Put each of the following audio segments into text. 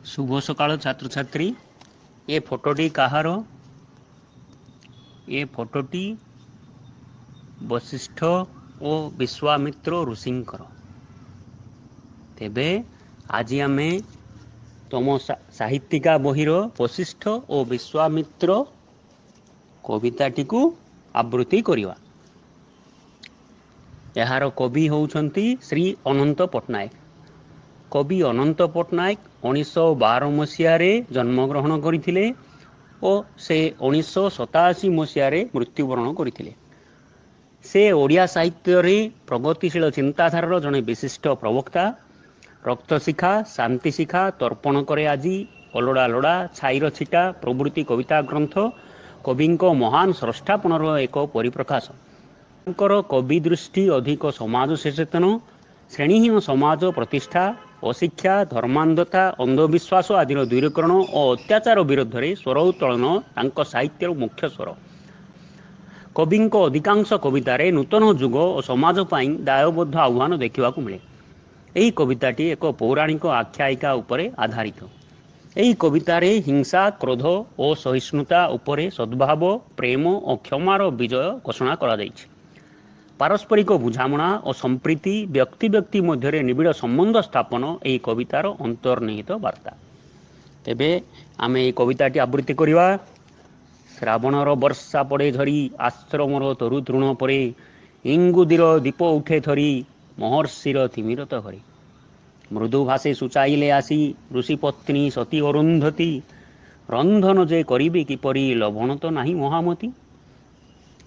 शुभ सकाळ छात्र छात्री। ये फोटोटी कहार? ये फोटोटी वशिष्ठ और विश्वामित्र ऋषिंकर। तेबे आज आमे तम साहित्यिका बहिर वशिष्ठ और विश्वामित्र कविताटी को आवृत्ति करिवा। यार कवि होउछंती श्री अनंत पट्टनायक। कवि अनंत पट्टनायक 1912 मसीह जन्मग्रहण करथिले और से 1987 मसीह मृत्युवरण करथिले। से ओडिया साहित्य रे प्रगतिशील चिंताधारार जड़े विशिष्ट प्रवक्ता। रक्तशिखा, शांतिशिखा, तर्पण करे आजी, अलोड़ा लोड़ा, छाईर छिटा प्रभृति कविता ग्रंथ कविंको महान स्रष्टापनर एक परिप्रकाश। कवि दृष्टि अधिक समाज सचेतन, श्रेणीहीन समाज प्रतिष्ठा, अशिक्षा, धर्मांधता, अंधविश्वास आदि दूरीकरण और अत्याचार विरुद्ध में स्वर उत्तोलन तांको साहित्यर मुख्य स्वर। कविंको अधिकांश कवितारे नूतन जुग और समाज पाई दायबद्ध आह्वान देखा मिले। यही कविताटी एक पौराणिक आख्यायिका उपरे आधारित। यही कवितारे हिंसा, क्रोध और सहिष्णुता उपरे सद्भाव, प्रेम और क्षमार विजय घोषणा करा जायछि। पारस्परिक बुझामणा और संप्रीति, व्यक्ति व्यक्ति मध्य निबिड़ संबंध स्थापन यही कवितार अंतर्निहित वार्ता। तेबे आमे यही कविताटी आवृत्ति करिवा। श्रावणर वर्षा पड़े झरी, आश्रमर तरु तृण परे, इंगुदीर दीप उठे थरी, महर्षिर तिमिरत घरे। मृदु भाषे सुचाइले आसी, ऋषिपत्नी सती अरुंधती, रंधन जे करिबे किपरि, लवण तो नाही महामती।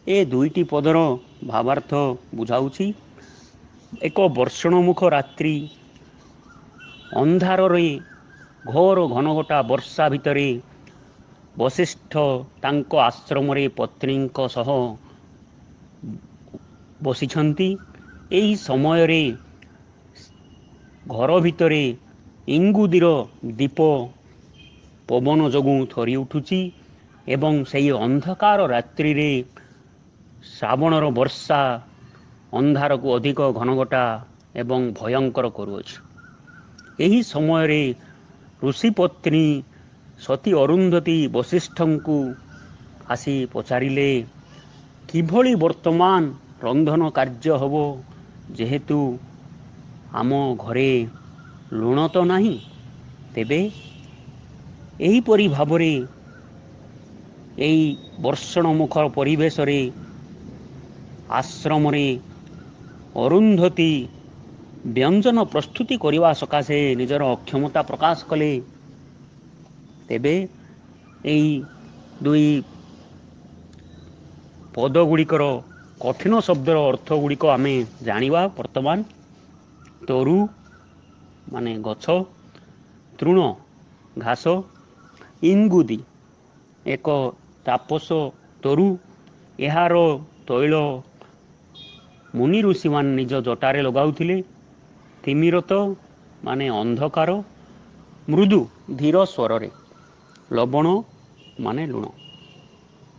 ए दुईटी पदर भावार्थ बुझाउछि। एक वर्षणमुख रात्रि, अंधार रे घोर घनघटा वर्षा भितरे वशिष्ठ तांको आश्रम रे पत्नींको सह बसिछंती। एही समय रे घर भितरे इंगुदीर दीप पवन जोगु थरी उठुची एवं सेही अंधकार रात्रि रे श्रावणर वर्षा अंधार को अधिक घनघटा एवं भयंकर करुअछि। एही समय रे ऋषिपत्नी सती अरुंधती वशिष्ठंकु आसी पचारिले, किभଳି वर्तमान रंधन कार्य हबो, जेहेतु आम घरे लुण तो नाही। तेबे एहीपरि भावरे एही वर्षणमुखर परिवेश रे आश्रम रे अरुंधती व्यंजन प्रस्तुति करने सकाशे निजर अक्षमता प्रकाश कले। तेबे एही दुई पद गुड़िकर कठिन शब्दर अर्थ गुड़िक आमे जानिबा। वर्तमान तरु माने गछ, तृण घास, इंगुदी एक तापस तरु, यार तैल मुनि ऋषि मान निज जटारे लगाउथिले। तिमिरत माने अंधकार, मृदु धीर स्वर रे, लवण माने लुण।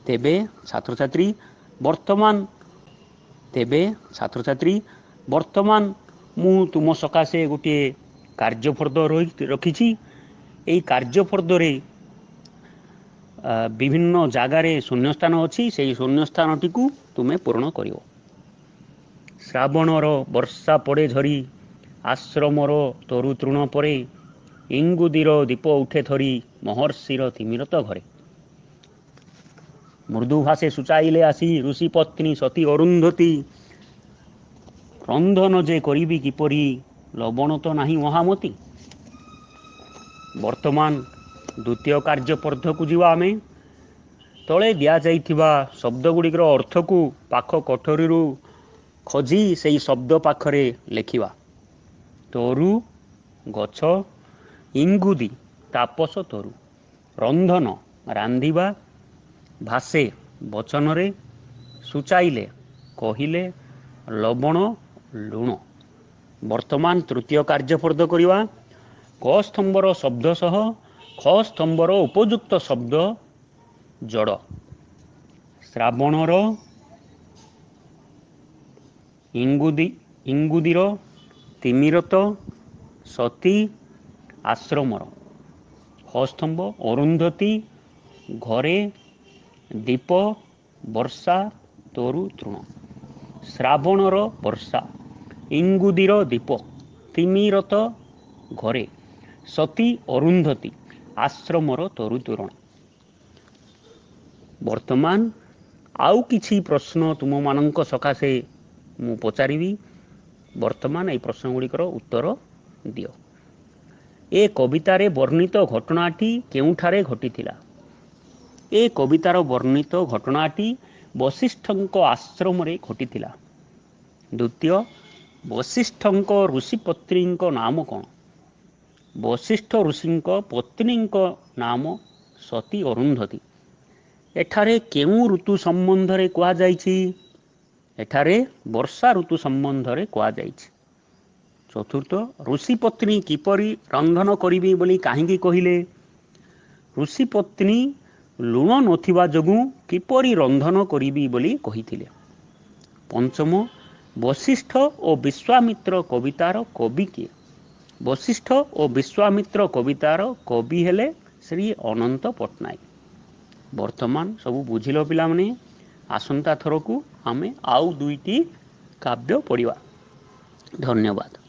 तेबे छात्र छात्री मु तुम सकाशे गोटे कार्यफर्द रखिछि। एई कार्यफर्द रे विभिन्न जगार शून्यस्थान अच्छी, से शून्यस्थान टी तुम्हें पूर्ण करियो। श्रावणर वर्षा पड़े झरी, आश्रमर तरु तृण परे, इंगुदीर दीप उठे थरी, महर्षिर तिमिरत घरे। मृदु भाषे सुचाइले आसी, ऋषिपत्नी सती अरुंधती, रंधन जे करिबी किपरि, लवण तो नाही महामती। वर्तमान द्वितीय कार्यपर्ध को जीवा। आमे तले दिया जाइथिबा शब्द गुड़िकर अर्थ को पाख कोठरी खोजी सेही शब्द पाखरे लेखिवा। तरु गछ, इंगुदी तापस तरु, रंधन रांधिबा, भाषे वचन रे, सुचाइले कहिले, लवण लुण। वर्तमान तृतीय कार्यफर्द करिवा। क स्तंभर शब्द सह ख स्तंभर उपयुक्त शब्द जड़। श्रावणर, इंगुदीर, तिमिरत, सती, आश्रमर। ख ସ୍ତମ୍ଭ ଅରୁନ୍ଧତୀ, ଘରେ, ଦୀପ, ବର୍ଷା, ତରୁ ତୃଣ। ଶ୍ରାବଣର ବର୍ଷା, ଇଙ୍ଗୁଦିର ଦୀପ, ତିମିରତ ଘରେ, ସତୀ ଅରୁନ୍ଧତୀ, ଆଶ୍ରମର ତରୁ ତୋରଣ। ବର୍ତ୍ତମାନ ଆଉ କିଛି ପ୍ରଶ୍ନ ତୁମମାନଙ୍କ ସକାଶେ ମୁଁ ପଚାରିବି। ବର୍ତ୍ତମାନ ଏହି ପ୍ରଶ୍ନ ଗୁଡ଼ିକର ଉତ୍ତର ଦିଅ। ଏ କବିତାରେ ବର୍ଣ୍ଣିତ ଘଟଣାଟି କେଉଁଠାରେ ଘଟିଥିଲା? ଏ କବିତାର ବର୍ଣ୍ଣିତ ଘଟଣାଟି ବଶିଷ୍ଠଙ୍କ ଆଶ୍ରମରେ ଘଟିଥିଲା। ଦ୍ୱିତୀୟ, ବଶିଷ୍ଠଙ୍କ ଋଷିପତ୍ନୀଙ୍କ ନାମ କ'ଣ? ବଶିଷ୍ଠ ଋଷିଙ୍କ ପତ୍ନୀଙ୍କ ନାମ ସତୀ ଅରୁନ୍ଧତୀ। ଏଠାରେ କେଉଁ ଋତୁ ସମ୍ବନ୍ଧରେ କୁହାଯାଇଛି? ଏଠାରେ ବର୍ଷା ଋତୁ ସମ୍ବନ୍ଧରେ କୁହାଯାଇଛି। ଚତୁର୍ଥ, ଋଷିପତ୍ନୀ କିପରି ରନ୍ଧନ କରିବେ ବୋଲି କାହିଁକି କହିଲେ? ଋଷିପତ୍ନୀ ଲୁଣ ନଥିବା ଯୋଗୁଁ କିପରି ରନ୍ଧନ କରିବି ବୋଲି କହିଥିଲେ? ପଞ୍ଚମ, ବଶିଷ୍ଠ ଓ ବିଶ୍ୱାମିତ୍ର କବିତାର କବି କିଏ? ବଶିଷ୍ଠ ଓ ବିଶ୍ୱାମିତ୍ର କବିତାର କବି ହେଲେ ଶ୍ରୀ ଅନନ୍ତ ପଟ୍ଟନାୟକ। ବର୍ତ୍ତମାନ ସବୁ ବୁଝିଲ ପିଲାମାନେ। ଆସନ୍ତା ଥରକୁ ଆମେ ଆଉ 2ଟି କାବ୍ୟ ପଢ଼ିବା। ଧନ୍ୟବାଦ।